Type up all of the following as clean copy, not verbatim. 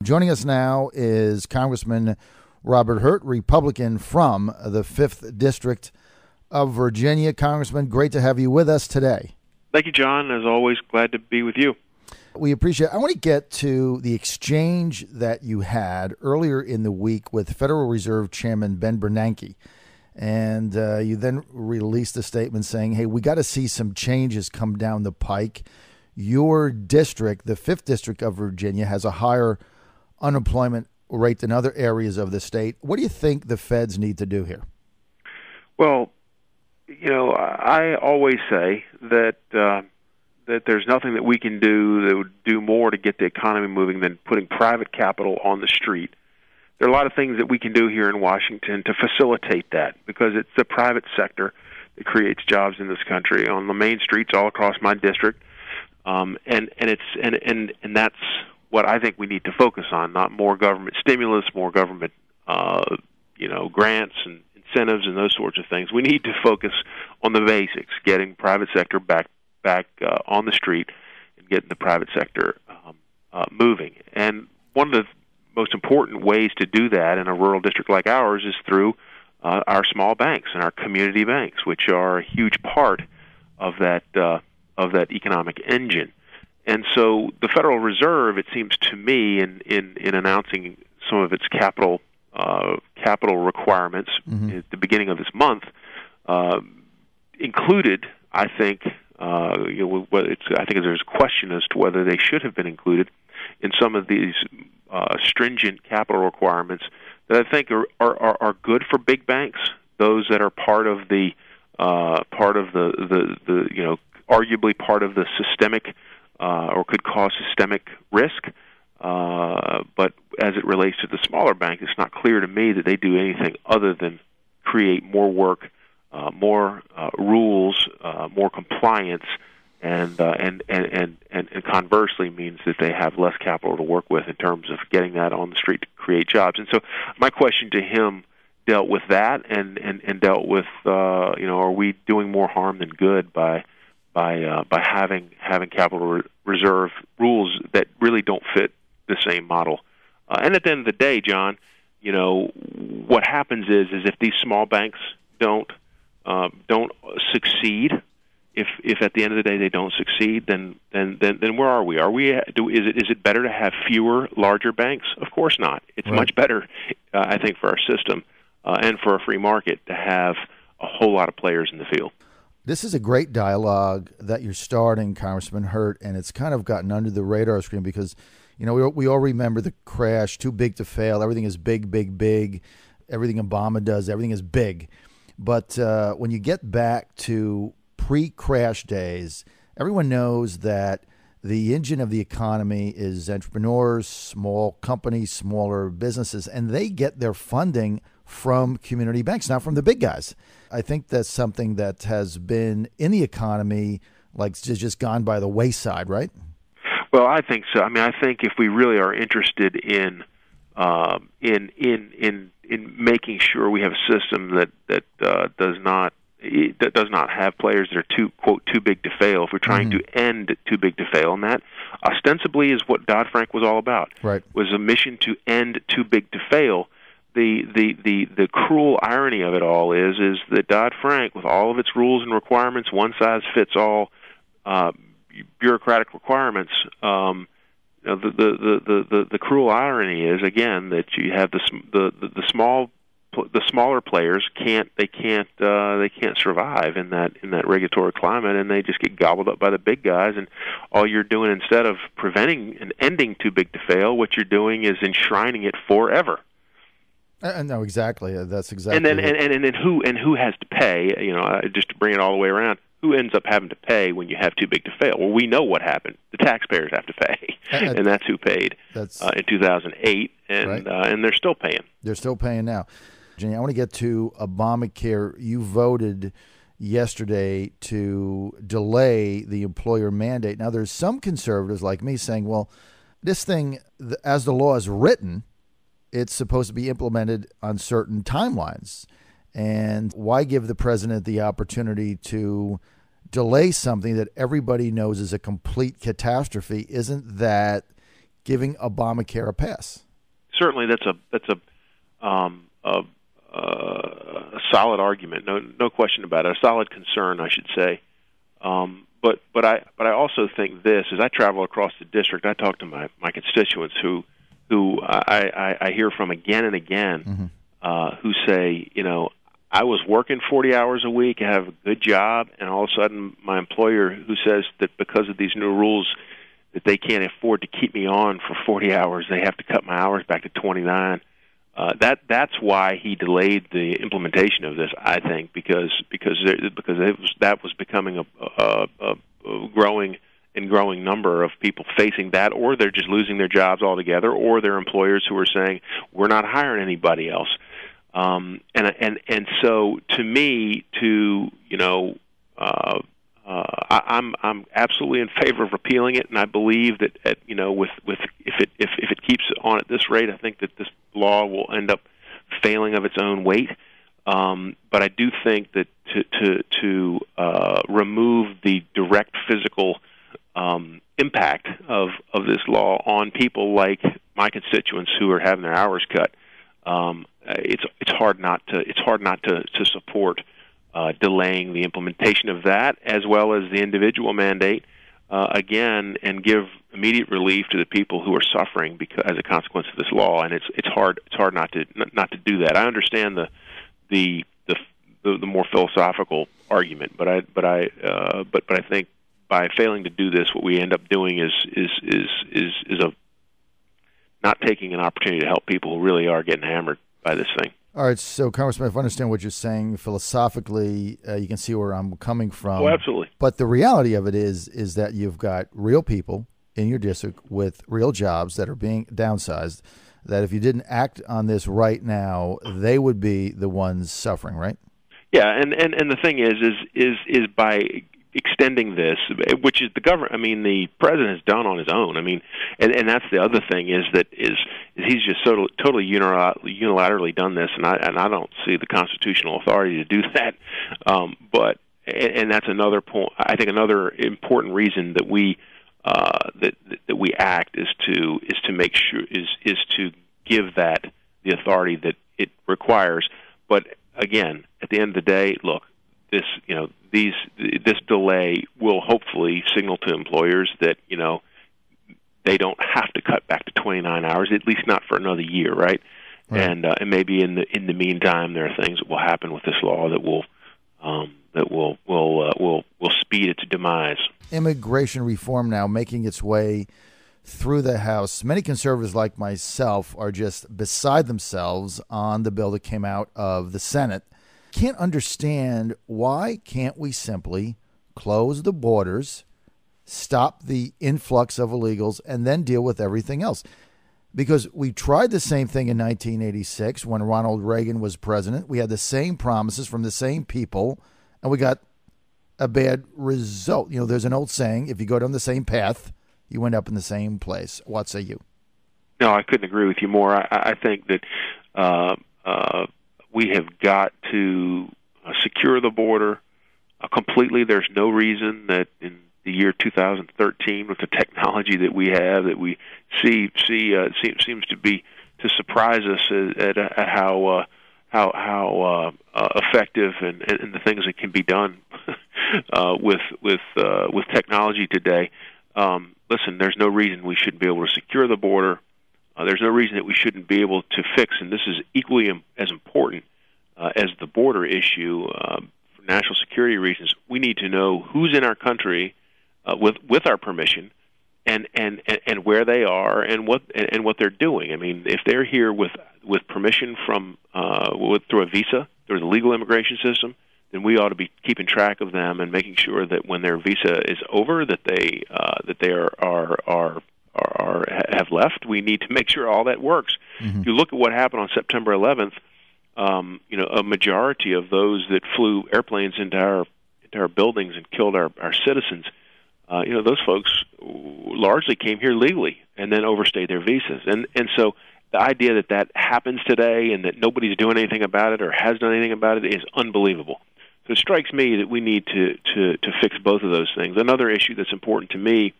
Joining us now is Congressman Robert Hurt, Republican from the 5th District of Virginia. Congressman, great to have you with us today. Thank you, John. As always, glad to be with you. We appreciate it. I want to get to the exchange that you had earlier in the week with Federal Reserve Chairman Ben Bernanke. And you then released a statement saying, hey, we got to see some changes come down the pike. Your district, the 5th District of Virginia, has a higher unemployment rate than other areas of the state. What do you think the feds need to do here? Well, I always say that there's nothing that we can do that would do more to get the economy moving than putting private capital on the street. There are a lot of things that we can do here in Washington to facilitate that, because it's the private sector that creates jobs in this country on the main streets all across my district, and that's what I think we need to focus on. Not more government stimulus, more government grants and incentives and those sorts of things. We need to focus on the basics, getting private sector back on the street and getting the private sector moving. And one of the most important ways to do that in a rural district like ours is through our small banks and our community banks, which are a huge part of that economic engine. And so the Federal Reserve, it seems to me, in announcing some of its capital requirements at the beginning of this month, included, I think, I think there's a question as to whether they should have been included in some of these stringent capital requirements that I think are good for big banks, those that are part of the arguably part of the systemic or could cause systemic risk. But as it relates to the smaller banks, it's not clear to me that they do anything other than create more work, more rules, more compliance, and conversely means that they have less capital to work with in terms of getting that on the street to create jobs. And so my question to him dealt with that and dealt with are we doing more harm than good by having capital reserve rules that really don't fit the same model. And at the end of the day, John, what happens is if these small banks don't succeed, if at the end of the day they don't succeed, then where are we? Is it better to have fewer larger banks? Of course not. It's much better, I think, for our system and for a free market to have a whole lot of players in the field. This is a great dialogue that you're starting, Congressman Hurt, and it's kind of gotten under the radar screen because, we all remember the crash, too big to fail. Everything is big, big, big. Everything Obama does, everything is big. But when you get back to pre-crash days, everyone knows that the engine of the economy is entrepreneurs, small companies, smaller businesses, and they get their funding from community banks, not from the big guys. I think that's something that has been in the economy, like just gone by the wayside, right? Well, I think so. I mean, I think if we really are interested in making sure we have a system that does not have players that are too big to fail, if we're trying to end too big to fail, and that ostensibly is what Dodd-Frank was all about. Right. Was a mission to end too big to fail. The cruel irony of it all is that Dodd-Frank, with all of its rules and requirements, one size fits all bureaucratic requirements. The cruel irony is again that you have the smaller players can't survive in that regulatory climate, and they just get gobbled up by the big guys. And all you're doing, instead of preventing and ending too big to fail, what you're doing is enshrining it forever. No, exactly. That's exactly. And then who has to pay? Just to bring it all the way around, who ends up having to pay when you have too big to fail? Well, we know what happened. The taxpayers have to pay, and that's who paid in 2008, and they're still paying. They're still paying now. Jenny, I want to get to Obamacare. You voted yesterday to delay the employer mandate. Now, there's some conservatives like me saying, well, this thing, as the law is written, it's supposed to be implemented on certain timelines. And why give the president the opportunity to delay something that everybody knows is a complete catastrophe? Isn't that giving Obamacare a pass? Certainly, that's a solid argument. No question about it. A solid concern, I should say. But I also think this: as I travel across the district, I talk to my constituents who I hear from again and again, who say, I was working 40 hours a week, I have a good job, and all of a sudden my employer, who says that because of these new rules that they can't afford to keep me on for 40 hours, they have to cut my hours back to 29. That's why he delayed the implementation of this, I think, because that was becoming a growing number of people facing that, or they're just losing their jobs altogether, or their employers who are saying we're not hiring anybody else. And so to me, I'm absolutely in favor of repealing it, and I believe that if it keeps on at this rate, I think that this law will end up failing of its own weight. But I do think that to remove the direct physical impact of this law on people like my constituents who are having their hours cut, it's hard not to support delaying the implementation of that, as well as the individual mandate again, and give immediate relief to the people who are suffering as a consequence of this law. And it's hard not to do that. I understand the more philosophical argument, but I think by failing to do this, what we end up doing is not taking an opportunity to help people who really are getting hammered by this thing. All right, so Congressman, if I understand what you're saying philosophically, you can see where I'm coming from. Oh, absolutely. But the reality of it is that you've got real people in your district with real jobs that are being downsized, that if you didn't act on this right now, they would be the ones suffering, right? Yeah, and the thing is by extending this, which is the the president has done on his own. And that's the other thing is he's just totally unilaterally done this, and I don't see the constitutional authority to do that. But that's another point. I think another important reason that we act is to make sure is to give that the authority that it requires. But again, at the end of the day, look, this delay will hopefully signal to employers that they don't have to cut back to 29 hours, at least not for another year, right? And maybe in the meantime, there are things that will happen with this law that will speed its demise. Immigration reform now making its way through the House. Many conservatives like myself are just beside themselves on the bill that came out of the Senate. Can't understand why can't we simply close the borders, stop the influx of illegals, and then deal with everything else? Because we tried the same thing in 1986 when Ronald Reagan was president. We had the same promises from the same people, and we got a bad result. There's an old saying, if you go down the same path, you end up in the same place. What say you? No, I couldn't agree with you more. I think that we have got to secure the border completely. There's no reason that in the year 2013, with the technology that we have, that we see seems to surprise us at how effective and the things that can be done with technology today. Listen, there's no reason we shouldn't be able to secure the border. There's no reason that we shouldn't be able to fix, and this is equally as important as the border issue for national security reasons. We need to know who's in our country with our permission, and where they are and what they're doing. If they're here with permission from through a visa, through the legal immigration system, then we ought to be keeping track of them and making sure that when their visa is over, that they have left. We need to make sure all that works. Mm-hmm. If you look at what happened on September 11th, a majority of those that flew airplanes into our buildings and killed our citizens, those folks largely came here legally and then overstayed their visas. And so the idea that happens today and that nobody's doing anything about it or has done anything about it is unbelievable. So it strikes me that we need to fix both of those things. Another issue that's important to me,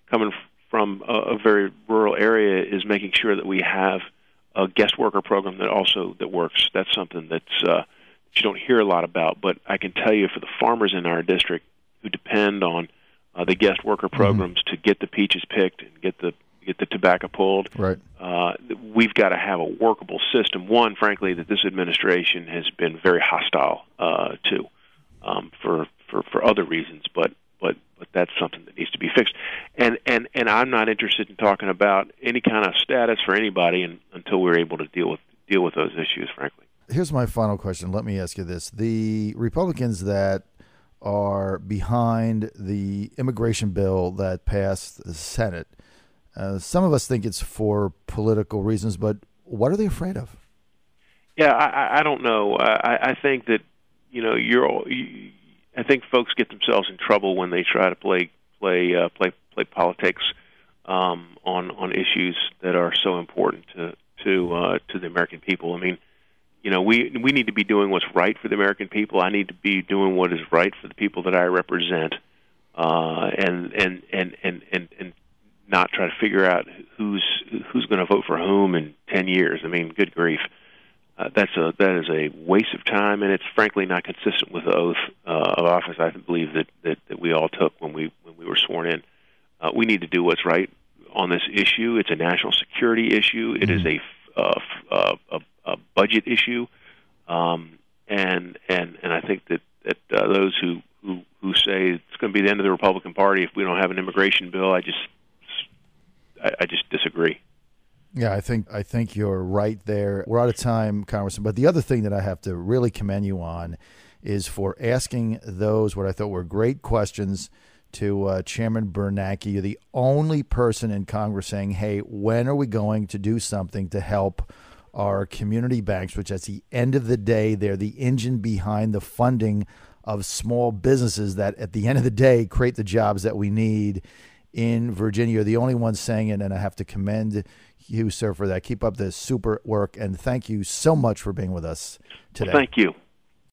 coming from a very rural area is making sure that we have a guest worker program that works. That's something that's you don't hear a lot about, but I can tell you for the farmers in our district who depend on the guest worker programs to get the peaches picked and get the tobacco pulled. Right. We've got to have a workable system. One, frankly, that this administration has been very hostile to for other reasons, but that's something that needs to be fixed. And I'm not interested in talking about any kind of status for anybody until we're able to deal with those issues, frankly. Here's my final question. Let me ask you this. The Republicans that are behind the immigration bill that passed the Senate, some of us think it's for political reasons, but what are they afraid of? Yeah, I don't know. I think that I think folks get themselves in trouble when they try to play politics on issues that are so important to the American people. I mean, we need to be doing what's right for the American people. I need to be doing what is right for the people that I represent, and not try to figure out who's going to vote for whom in 10 years. I mean, good grief. That is a waste of time, and it's frankly not consistent with the oath of office I believe that we all took when we were sworn in. We need to do what's right on this issue. It's a national security issue. It is a budget issue, and I think that those who say it's going to be the end of the Republican Party if we don't have an immigration bill, I just disagree. Yeah, I think you're right there. We're out of time, Congressman. But the other thing that I have to really commend you on is for asking those what I thought were great questions to Chairman Bernanke. You're the only person in Congress saying, hey, when are we going to do something to help our community banks, which at the end of the day, they're the engine behind the funding of small businesses that at the end of the day create the jobs that we need in Virginia. You're the only one saying it, and I have to commend you, sir, for that. Keep up the super work, and thank you so much for being with us today. Well, thank you.